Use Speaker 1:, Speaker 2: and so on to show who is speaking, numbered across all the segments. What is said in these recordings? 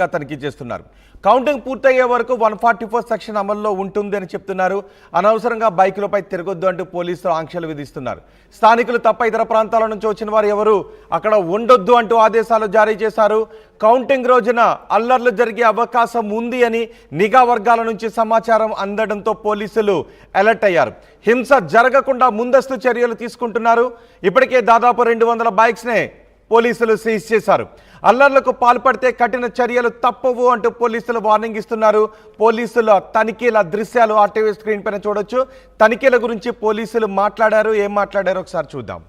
Speaker 1: తనిఖీ చేస్తున్నారు. కౌంటింగ్ పూర్తయ్యే వరకు 144 సెక్షన్ అమల్లో ఉంటుంది అని చెప్తున్నారు. అనవసరంగా బైకులపై తిరగొద్దు అంటూ పోలీసులు ఆంక్షలు విధిస్తున్నారు. స్థానికులు తప్ప ఇతర ప్రాంతాల నుంచి వచ్చిన వారు ఎవరు అక్కడ ఉండొద్దు అంటూ ఆదేశాలు జారీ చేశారు. కౌంటింగ్ రోజున అల్లర్లు జరిగే అవకాశం ఉంది అని నిఘా వర్గాల నుంచి సమాచారం అందడంతో పోలీసులు అలర్ట్ అయ్యారు. హింస జరగకుండా ముందస్తు చర్యలు తీసుకుంటున్నారు. ఇప్పటికే దాదాపు 200 బైక్స్నే పోలీసులు సీజ్ చేశారు. అల్లర్లకు పాల్పడితే కఠిన చర్యలు తప్పవు అంటూ పోలీసులు వార్నింగ్ ఇస్తున్నారు. పోలీసుల తనిఖీల దృశ్యాలు ఆర్టీవీ స్క్రీన్ పైన చూడొచ్చు. తనిఖీల గురించి పోలీసులు మాట్లాడారు. ఏం మాట్లాడారో ఒకసారి చూద్దాం.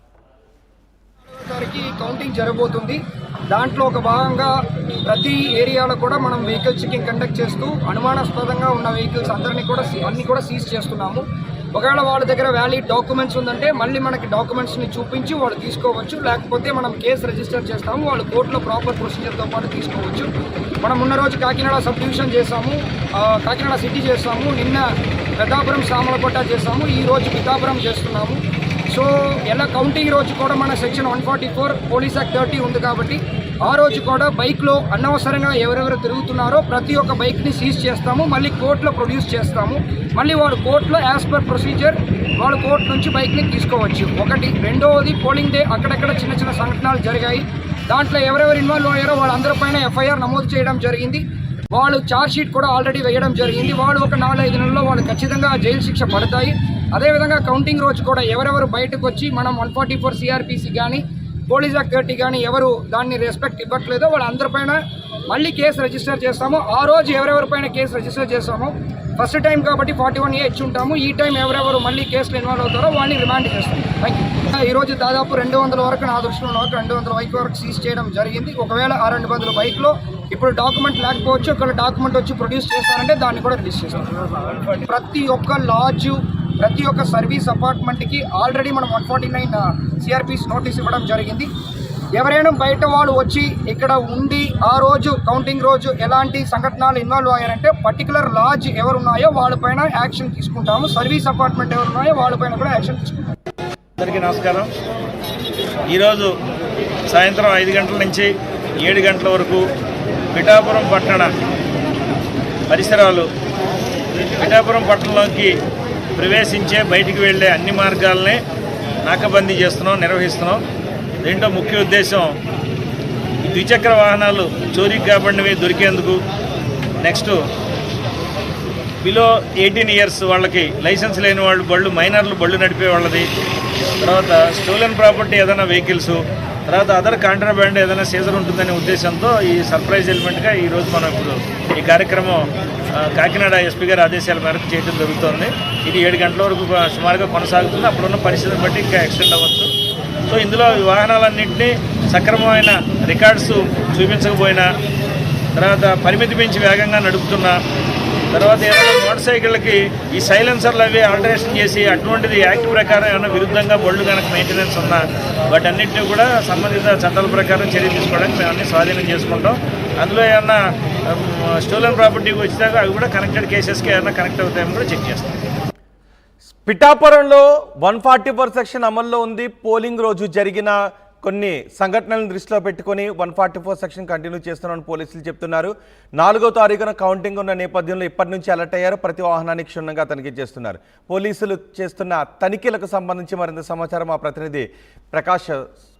Speaker 2: కౌంటింగ్ జరగబోతుంది. దాంట్లో ఒక భాగంగా ప్రతి ఏరియాలో కూడా మనం వెహికల్ చెకింగ్ కండక్ట్ చేస్తూ అనుమానాస్పదంగా ఉన్న వెహికల్స్ అన్ని కూడా సీజ్ చేస్తున్నాము. ఒకవేళ వాళ్ళ దగ్గర వ్యాలిడ్ డాక్యుమెంట్స్ ఉందంటే మళ్ళీ మనకి డాక్యుమెంట్స్ని చూపించి వాళ్ళు తీసుకోవచ్చు. లేకపోతే మనం కేసు రిజిస్టర్ చేస్తాము. వాళ్ళు కోర్టులో ప్రాపర్ ప్రొసీజర్తో పాటు తీసుకోవచ్చు. మనం ఉన్న రోజు కాకినాడ సబ్ డివిజన్ చేసాము, కాకినాడ సిటీ చేసాము, నిన్న పెద్దాపురం సామలకోట చేసాము, ఈ రోజు పిఠాపురం చేస్తున్నాము. సో ఎలా కౌంటింగ్ రోజు కూడా మన సెక్షన్ 144 పోలీస్ యాక్ట్ 30 ఉంది కాబట్టి ఆ రోజు కూడా బైక్లో అనవసరంగా ఎవరెవరు తిరుగుతున్నారో ప్రతి ఒక్క బైక్ని సీజ్ చేస్తాము. మళ్ళీ కోర్టులో ప్రొడ్యూస్ చేస్తాము. మళ్ళీ వాళ్ళు కోర్టులో యాజ్ పర్ ప్రొసీజర్ వాళ్ళు కోర్టు నుంచి బైక్ని తీసుకోవచ్చు. ఒకటి. రెండవది, పోలింగ్ డే అక్కడక్కడ చిన్న చిన్న సంఘటనలు జరిగాయి. దాంట్లో ఎవరెవరు ఇన్వాల్వ్ అయ్యారో వాళ్ళందరిపైన ఎఫ్ఐఆర్ నమోదు చేయడం జరిగింది. వాళ్ళు ఛార్జ్ షీట్ కూడా ఆల్రెడీ వేయడం జరిగింది. వాళ్ళు ఒక 4-5 నెలల్లో వాళ్ళు ఖచ్చితంగా జైలు శిక్ష పడతాయి. అదేవిధంగా కౌంటింగ్ రోజు కూడా ఎవరెవరు బయటకు వచ్చి మనం 144 సిఆర్పిసి కానీ పోలీస్ యాక్ట్ 30 కానీ ఎవరు దాన్ని రెస్పెక్ట్ ఇవ్వట్లేదో వాళ్ళందరిపైన మళ్ళీ కేసు రిజిస్టర్ చేస్తాము. ఆ రోజు ఎవరెవరిపైన కేసు రిజిస్టర్ చేస్తామో ఫస్ట్ టైం కాబట్టి 41A ఇచ్చి ఉంటాము. ఈ టైం ఎవరెవరు మళ్ళీ కేసులు ఇన్వాల్వ్ అవుతారో వాళ్ళని రిమాండ్ చేస్తాం. Thank you. ఈరోజు దాదాపు 200 వరకు, నా దృష్టిలో 200 బైక్ వరకు సీజ్ చేయడం జరిగింది. ఒకవేళ ఆ 200 బైక్లో ఇప్పుడు డాక్యుమెంట్ లేకపోవచ్చు, ఒకవేళ డాక్యుమెంట్ వచ్చి ప్రొడ్యూస్ చేస్తారంటే దాన్ని కూడా రిలీజ్ చేస్తాం. ప్రతి ఒక్క లాడ్జు, ప్రతి ఒక్క సర్వీస్ అపార్ట్మెంట్కి ఆల్రెడీ మనం 149 సిఆర్పిస్ నోటీస్ ఇవ్వడం జరిగింది. ఎవరైనా బయట వాళ్ళు వచ్చి ఇక్కడ ఉండి ఆ రోజు కౌంటింగ్ రోజు ఎలాంటి సంఘటనలు ఇన్వాల్వ్ అయ్యారంటే పర్టికులర్ లాడ్జ్ ఎవరు ఉన్నాయో వాళ్ళపైన యాక్షన్ తీసుకుంటాము. సర్వీస్ అపార్ట్మెంట్ ఎవరు ఉన్నాయో వాళ్ళపైన కూడా యాక్షన్ తీసుకుంటాము.
Speaker 3: అందరికీ నమస్కారం. ఈరోజు సాయంత్రం 5 గంటల నుంచి 7 గంటల వరకు పిఠాపురం పట్టణ పరిసరాలు, పిఠాపురం పట్టణంలోకి ప్రవేశించే బయటికి వెళ్ళే అన్ని మార్గాలనే నాకాబందీ చేస్తున్నాం, నిర్వహిస్తున్నాం. దీంట్లో ముఖ్య ఉద్దేశం ద్విచక్ర వాహనాలు చోరీకి కాబడినవి దొరికేందుకు, నెక్స్ట్ బిలో 18 ఇయర్స్ వాళ్ళకి లైసెన్స్ లేని వాళ్ళు మైనర్లు బళ్ళు నడిపే వాళ్ళది, తర్వాత స్టోలెన్ ప్రాపర్టీ ఏదైనా వెహికల్స్, తర్వాత అదర్ కాంట్రాబ్యాండ్ ఏదైనా సీజర్ ఉంటుందనే ఉద్దేశంతో ఈ సర్ప్రైజ్ ఎలిమెంట్గా ఈరోజు మనం ఇప్పుడు ఈ కార్యక్రమం కాకినాడ ఎస్పీ గారి ఆదేశాల మేరకు చేయడం జరుగుతుంది. ఇది 7 గంటల వరకు సుమారుగా కొనసాగుతుంది. అప్పుడున్న పరిస్థితిని బట్టి ఇంకా ఎక్స్టెండ్ అవ్వచ్చు. సో ఇందులో ఈ వాహనాలన్నింటినీ సక్రమమైన రికార్డ్స్ చూపించకపోయినా, తర్వాత పరిమితి పెంచి వేగంగా నడుపుతున్నా, తర్వాత ఏదైనా మోటార్ సైకిళ్ళకి ఈ సైలెన్సర్లు అవి ఆల్టరేషన్ చేసి అటువంటిది యాక్ట్ ప్రకారం ఏమైనా విరుద్ధంగా బళ్ళు కనుక మెయింటెనెన్స్ ఉన్నా వాటన్నింటినీ కూడా సంబంధిత చట్టాల ప్రకారం చర్య తీసుకోవడానికి మేము అన్ని స్వాధీనం చేసుకుంటాం. అందులో ఏమన్నా స్టోలెన్ ప్రాపర్టీకి వచ్చేదాకా అవి కూడా కనెక్టెడ్ కేసెస్కి ఏమైనా కనెక్ట్ అవుతాయని కూడా చెక్ చేస్తాం.
Speaker 1: పిఠాపురంలో 144 సెక్షన్ అమల్లో ఉంది. పోలింగ్ రోజు జరిగిన కొన్ని సంఘటనలను దృష్టిలో పెట్టుకొని 144 సెక్షన్ కంటిన్యూ చేస్తున్నామని పోలీసులు చెప్తున్నారు. 4వ తారీఖున కౌంటింగ్ ఉన్న నేపథ్యంలో ఇప్పటి నుంచి అలర్ట్ అయ్యారు. ప్రతి వాహనాన్ని క్షుణ్ణంగా తనిఖీ చేస్తున్నారు. పోలీసులు చేస్తున్న తనిఖీలకు సంబంధించి మరింత సమాచారం మా ప్రతినిధి ప్రకాష్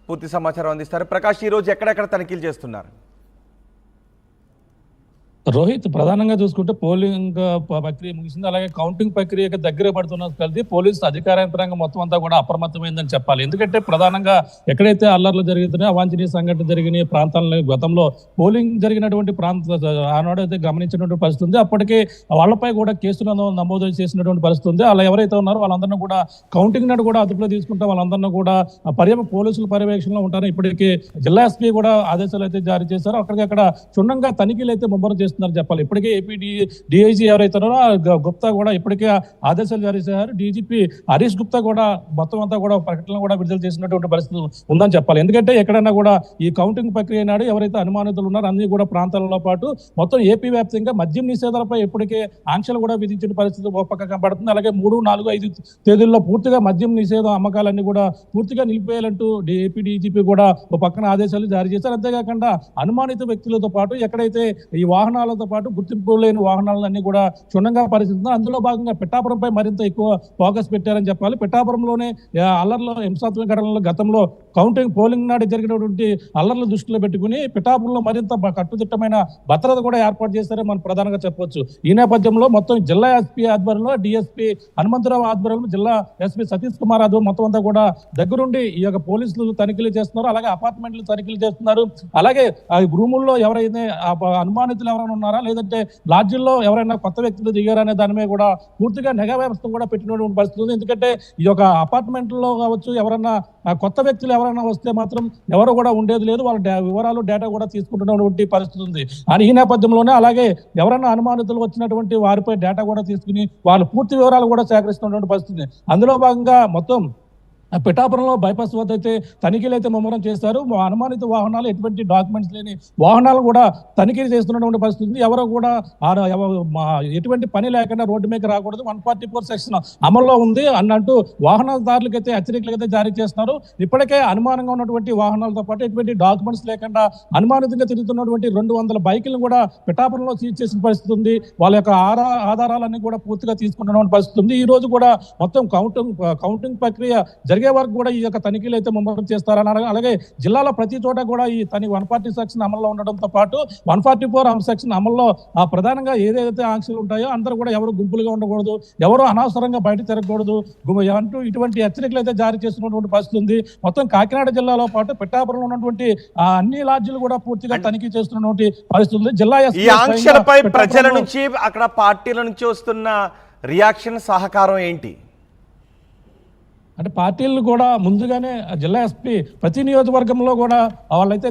Speaker 1: పూర్తి సమాచారం అందిస్తారు. ప్రకాష్, ఈరోజు ఎక్కడెక్కడ తనిఖీలు చేస్తున్నారు?
Speaker 4: రోహిత్, ప్రధానంగా చూసుకుంటే పోలింగ్ ప్రక్రియ ముగిసింది. అలాగే కౌంటింగ్ ప్రక్రియకి దగ్గర పడుతున్న కలిసి పోలీసు అధికార యంత్రాంగం మొత్తం అంతా కూడా అప్రమత్తమైందని చెప్పాలి. ఎందుకంటే ప్రధానంగా ఎక్కడైతే అల్లర్లు జరుగుతున్నాయో అవాంఛనీయ సంఘటన జరిగిన ప్రాంతాలను గతంలో పోలింగ్ జరిగినటువంటి ఆనాడు అయితే గమనించినటువంటి పరిస్థితి ఉంది. అప్పటికే వాళ్ళపై కూడా కేసులను నమోదు చేసినటువంటి పరిస్థితి ఉంది. అలా ఎవరైతే ఉన్నారో వాళ్ళందరినీ కూడా కౌంటింగ్ నాడు కూడా అదుపులో తీసుకుంటే వాళ్ళందరినీ కూడా పోలీసుల పర్యవేక్షణలో ఉంటారు. ఇప్పటికే జిల్లా ఎస్పీ కూడా ఆదేశాలు అయితే జారీ చేశారు. అక్కడ క్షుణ్ణంగా తనిఖీలు అయితే ముమ్మరం చేస్తున్నారు. చేస్తున్నారు చెప్పాలి. ఇప్పటికే ఏపీ డిఐజీ ఎవరైతే ఉన్నారో గుప్తా కూడా ఇప్పటికే ఆదేశాలు జారీ చేశారు. డీజీపీ హరీష్ గుప్తా కూడా మొత్తం అంతా కూడా ప్రకటనలు కూడా విడుదల చేసినటువంటి పరిస్థితి ఉందని చెప్పాలి. ఎందుకంటే ఎక్కడైనా కూడా ఈ కౌంటింగ్ ప్రక్రియ నాడు ఎవరైతే అనుమానితులు ఉన్నారో అన్ని కూడా ప్రాంతాలలో పాటు మొత్తం ఏపీ వ్యాప్తంగా మద్యం నిషేధాలపై ఇప్పటికే ఆంక్షలు కూడా విధించిన పరిస్థితి ఒక పక్క కనబడుతుంది. అలాగే 3, 4, 5 తేదీల్లో పూర్తిగా మద్యం నిషేధం అమ్మకాలన్నీ కూడా పూర్తిగా నిలిపేయాలంటూ ఏపీ డీజీపీ కూడా ఒక పక్కన ఆదేశాలు జారీ చేశారు. అంతేకాకుండా అనుమానిత వ్యక్తులతో పాటు ఎక్కడైతే ఈ వాహనాలతో పాటు గుర్తింపు లేని వాహనాలన్నీ కూడా క్షుణ్ణంగా పరిశీలిస్తున్నారు. అందులో భాగంగా పిఠాపురంపై మరింత ఎక్కువ ఫోకస్ పెట్టారని చెప్పాలి. పిఠాపురంలోనే అల్లర్లో హింసాత్మక ఘటనలో గతంలో పోలింగ్ నాడు జరిగినటువంటి అల్లర్లు దృష్టిలో పెట్టుకుని పిఠాపురంలో మరింత కట్టుదిట్టమైన భద్రత కూడా ఏర్పాటు చేశారని మనం ప్రధానంగా చెప్పొచ్చు. ఈ నేపథ్యంలో మొత్తం జిల్లా ఎస్పీ ఆధ్వర్యంలో డిఎస్పీ హనుమంతరావు ఆధ్వర్యంలో జిల్లా ఎస్పీ సతీష్ కుమార్ ఆధ్వర్యం మొత్తం అంతా కూడా దగ్గరుండి ఈ యొక్క పోలీసులు తనిఖీలు చేస్తున్నారు. అలాగే అపార్ట్మెంట్లు తనిఖీలు చేస్తున్నారు. అలాగే రూముల్లో ఎవరైతే అనుమానితులు ఎవరైనా ఉన్నారా, లేదంటే లాడ్జిల్లో ఎవరైనా కొత్త వ్యక్తులు దిగారా అనే దాని మీద కూడా పూర్తిగా నిఘా వ్యవస్థ కూడా పెట్టినటువంటి పరిస్థితి ఉంది. ఎందుకంటే ఈ యొక్క అపార్ట్మెంట్లో కావచ్చు ఎవరైనా కొత్త వ్యక్తులు ఎవరైనా వస్తే మాత్రం ఎవరు కూడా ఉండేది లేదు. వాళ్ళ వివరాలు డేటా కూడా తీసుకుంటున్నటువంటి పరిస్థితి ఉంది. అని ఈ నేపథ్యంలోనే అలాగే ఎవరైనా అనుమానితులు వచ్చినటువంటి వారిపై డేటా కూడా తీసుకుని వాళ్ళు పూర్తి వివరాలు కూడా సేకరిస్తున్నటువంటి పరిస్థితి. అందులో భాగంగా మొత్తం పిఠాపురంలో బైపాస్ వద్ద అయితే తనిఖీలు అయితే ముమ్మరం చేశారు. అనుమానిత వాహనాలు ఎటువంటి డాక్యుమెంట్స్ లేని వాహనాలు కూడా తనిఖీలు చేస్తున్నటువంటి పరిస్థితి. ఎవరో కూడా ఎటువంటి పని లేకుండా రోడ్డు మీద రాకూడదు, 144 సెక్షన్ అమల్లో ఉంది అన్నట్టు వాహనదారులకు అయితే హెచ్చరికలు అయితే జారీ చేస్తున్నారు. ఇప్పటికే అనుమానంగా ఉన్నటువంటి వాహనాలతో పాటు ఎటువంటి డాక్యుమెంట్స్ లేకుండా అనుమానితంగా తిరుగుతున్నటువంటి 200 బైకులను కూడా పిఠాపురంలో సీజ్ చేసిన పరిస్థితి ఉంది. వాళ్ళ యొక్క ఆధారాలన్నీ కూడా పూర్తిగా తీసుకుంటున్న పరిస్థితి ఉంది. ఈ రోజు కూడా మొత్తం కౌంటింగ్ ప్రక్రియ జరిగే వరకు కూడా ఈ యొక్క తనిఖీలు అయితే ముమ్మరం చేస్తారని, అలాగే జిల్లాలో ప్రతి చోట కూడా ఈ 140 సెక్షన్ అమల్లో ఉండడంతో పాటు 144 సెక్షన్ అమల్లో ప్రధానంగా ఏదైతే ఆంక్షలు ఉంటాయో అందరూ కూడా ఎవరు గుంపులుగా ఉండకూడదు, ఎవరు అనవసరంగా బయట తిరగకూడదు అంటూ ఇటువంటి హెచ్చరికలు అయితే జారీ చేస్తున్నటువంటి పరిస్థితి ఉంది. మొత్తం కాకినాడ జిల్లాలో పాటు పిఠాపురంలో ఉన్నటువంటి అన్ని లాడ్జీలు కూడా పూర్తిగా తనిఖీ చేస్తున్నటువంటి పరిస్థితి ఉంది. జిల్లా
Speaker 1: ఈ ఆంక్షలపై ప్రజల నుంచి అక్కడ పార్టీల నుంచి వస్తున్న రియాక్షన్ సహకారం ఏంటి?
Speaker 4: అంటే పార్టీలు కూడా ముందుగానే జిల్లా ఎస్పీ ప్రతి నియోజకవర్గంలో కూడా వాళ్ళైతే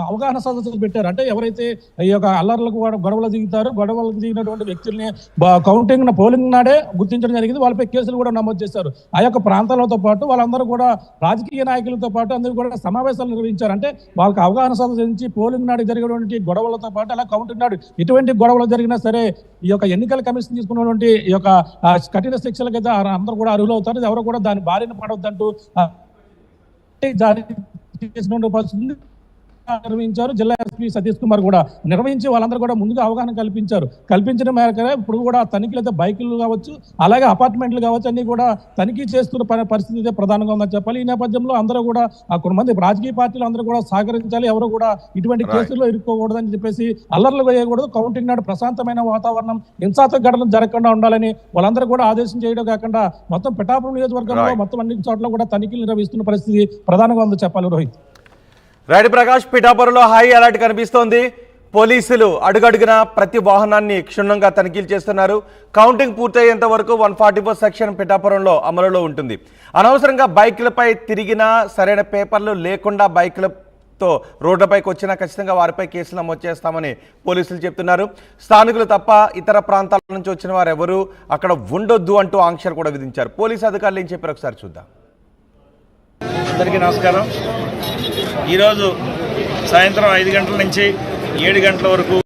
Speaker 4: అవగాహన సదస్సులు పెట్టారు. అంటే ఎవరైతే ఈ యొక్క అల్లర్లకు గొడవలు గొడవలకు దిగినటువంటి వ్యక్తుల్ని పోలింగ్ నాడే గుర్తించడం జరిగింది. వాళ్ళపై కేసులు కూడా నమోదు చేశారు. ఆ యొక్క ప్రాంతాలతో పాటు వాళ్ళందరూ కూడా రాజకీయ నాయకులతో పాటు అందరూ కూడా సమావేశాలు నిర్వహించారు. అంటే వాళ్ళకి అవగాహన సదస్సు నుంచి పోలింగ్ నాడు జరిగినటువంటి గొడవలతో పాటు అలా కౌంటింగ్ నాడు ఇటువంటి గొడవలు జరిగినా సరే ఈ యొక్క ఎన్నికల కమిషన్ తీసుకున్నటువంటి ఈ యొక్క కఠిన శిక్షలకైతే అందరూ కూడా అర్హులు అవుతారు. ఎవరు కూడా దాని బారిన పడవద్దంటూ జారీ చేసిన పరిస్థితి నిర్వహించారు. జిల్లా ఎస్పీ సతీష్ కుమార్ కూడా నిర్వహించి వాళ్ళందరూ కూడా ముందుగా అవగాహన కల్పించిన మేరకు ఇప్పుడు కూడా తనిఖీలు అయితే బైకులు కావచ్చు, అలాగే అపార్ట్మెంట్లు కావచ్చు అన్ని కూడా తనిఖీ చేస్తున్న పరిస్థితి అయితే ప్రధానంగా ఉందని చెప్పాలి. ఈ నేపథ్యంలో అందరూ కూడా కొంతమంది రాజకీయ పార్టీలు అందరూ కూడా సహకరించాలి. ఎవరు కూడా ఇటువంటి కేసుల్లో ఇరుక్కోకూడదని చెప్పేసి అల్లర్లు వేయకూడదు, కౌంటింగ్ నాడు ప్రశాంతమైన వాతావరణం, హింసాత్మక ఘటనలు జరగకుండా ఉండాలని వాళ్ళందరూ కూడా ఆదేశం చేయడం కాకుండా మొత్తం పిఠాపురం నియోజకవర్గంలో మొత్తం అన్ని చోట్ల కూడా తనిఖీలు నిర్వహిస్తున్న పరిస్థితి ప్రధానంగా ఉంది చెప్పాలి. రోహిత్.
Speaker 1: రైట్ ప్రకాష్, పిఠాపురంలో హై అలర్ట్ కనిపిస్తోంది. పోలీసులు అడుగడుగున ప్రతి వాహనాన్ని క్షుణ్ణంగా తనిఖీలు చేస్తున్నారు. కౌంటింగ్ పూర్తయ్యేంత వరకు 144 సెక్షన్ పిఠాపురంలో అమలులో ఉంటుంది. అనవసరంగా బైకులపై తిరిగినా, సరైన పేపర్లు లేకుండా బైకులతో రోడ్లపైకి వచ్చినా ఖచ్చితంగా వారిపై కేసులు నమోదు చేస్తామని పోలీసులు చెప్తున్నారు. స్థానికులు తప్ప ఇతర ప్రాంతాల నుంచి వచ్చిన వారు ఎవరు అక్కడ ఉండొద్దు అంటూ ఆంక్షలు కూడా విధించారు. పోలీసు అధికారులు ఏం చెప్పారు ఒకసారి చూద్దాం.
Speaker 3: అందరికీ నమస్కారం. ఈరోజు సాయంత్రం 5 గంటల నుంచి 7 గంటల వరకు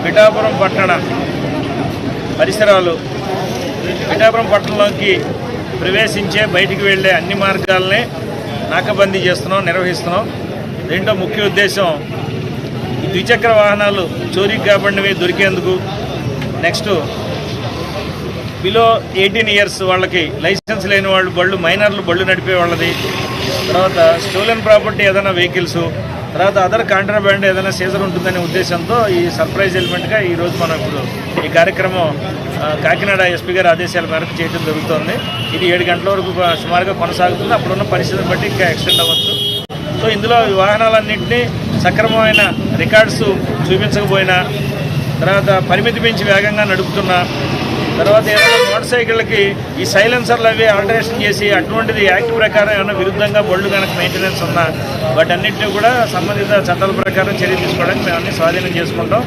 Speaker 3: పిఠాపురం పట్టణ పరిసరాలు, పిఠాపురం పట్టణంలోకి ప్రవేశించే బయటికి వెళ్ళే అన్ని మార్గాలని నాకబందీ నిర్వహిస్తున్నాం. దీంట్లో ముఖ్య ఉద్దేశం ఈ ద్విచక్ర వాహనాలు చోరీకి కాబడినవి దొరికేందుకు, నెక్స్ట్ బిలో 18 ఇయర్స్ వాళ్ళకి లైసెన్స్ లేని వాళ్ళు మైనర్లు బళ్ళు నడిపే వాళ్ళది, తర్వాత స్టోలెన్ ప్రాపర్టీ ఏదైనా వెహికల్స్, తర్వాత అదర్ కాంట్రాబ్యాండ్ ఏదైనా సీజర్ ఉంటుందనే ఉద్దేశంతో ఈ సర్ప్రైజ్ ఎలిమెంట్గా ఈరోజు మనం ఇప్పుడు ఈ కార్యక్రమం కాకినాడ ఎస్పీ గారి ఆదేశాల మేరకు చేయడం జరుగుతుంది. ఇది 7 గంటల వరకు సుమారుగా కొనసాగుతుంది. అప్పుడున్న పరిస్థితిని బట్టి ఇంకా ఎక్స్టెండ్ అవ్వచ్చు. సో ఇందులో ఈ వాహనాలన్నింటినీ సక్రమమైన రికార్డ్స్ చూపించకపోయినా, తర్వాత పరిమితి మించి వేగంగా నడుపుతున్నా, తర్వాత ఏదైనా మోటార్ సైకిళ్ళకి ఈ సైలెన్సర్లు అవి ఆల్టరేషన్ చేసి అటువంటిది యాక్ట్ ప్రకారం ఏమైనా విరుద్ధంగా బళ్ళు కనుక మెయింటెనెన్స్ ఉన్నా వాటన్నింటినీ కూడా సంబంధిత చట్టాల ప్రకారం చర్య తీసుకోవడానికి మేము అన్ని స్వాధీనం చేసుకుంటాం.